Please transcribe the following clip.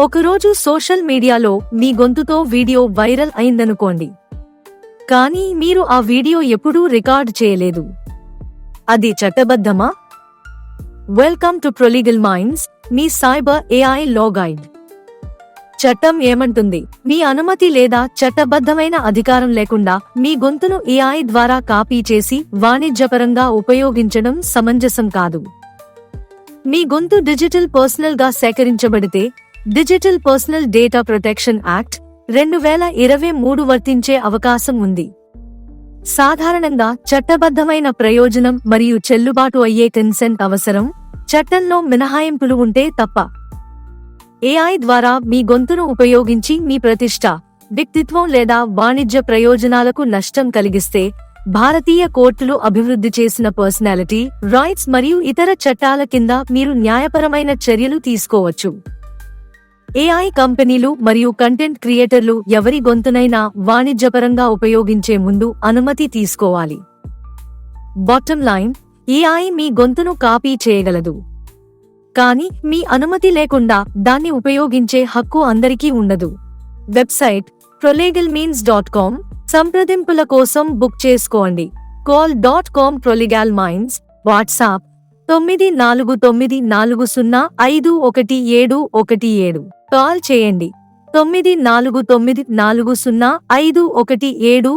ఒకరోజు సోషల్ మీడియాలో మీ గొంతుతో వీడియో వైరల్ అయిందనుకోండి. కానీ మీరు ఆ వీడియో ఎప్పుడూ రికార్డ్ చేయలేదు. అది చట్టబద్ధమా? వెల్కమ్ టు ప్రొలీగల్ మైండ్స్, మీ సైబర్ ఏఐ లా గైడ్. చట్టం ఏమంటుంది? మీ అనుమతి లేదా చట్టబద్ధమైన అధికారం లేకుండా మీ గొంతును ఏఐ ద్వారా కాపీ చేసి వాణిజ్యపరంగా ఉపయోగించడం సమంజసం కాదు. మీ గొంతు డిజిటల్ పర్సనల్ గా సేకరించబడితే digital personal data protection act 2023 వర్తించే అవకాశం ఉంది. సాధారణంగా చట్టబద్ధమైన ప్రయోజనం మరియు చెల్లుబాటు అయ్యే కన్సెంట్ అవసరం, చట్టంలో మినహాయింపులు ఉంటే తప్ప. ఏఐ ద్వారా మీ గొంతును ఉపయోగించి మీ ప్రతిష్ట, వ్యక్తిత్వం లేదా వాణిజ్య ప్రయోజనాలకు నష్టం కలిగిస్తే భారతీయ కోర్టులు అభివృద్ధి చేసిన పర్సనాలిటీ రైట్స్ మరియు ఇతర చట్టాల కింద మీరు న్యాయపరమైన చర్యలు తీసుకోవచ్చు. ఏఐ కంపెనీలు మరియు కంటెంట్ క్రియేటర్లు ఎవరి గొంతునైనా వాణిజ్యపరంగా ఉపయోగించే ముందు అనుమతి తీసుకోవాలి. బాటమ్ లైన్, ఏఐ మీ గొంతును కాపీ చేయగలదు, కానీ మీ అనుమతి లేకుండా దాన్ని ఉపయోగించే హక్కు అందరికీ ఉండదు. Website prolegalminds.com. సంప్రదింపుల కోసం బుక్ చేసుకోండి. call.com Prolegal Minds. WhatsApp 9494051717. Call చేయండి 9494051717.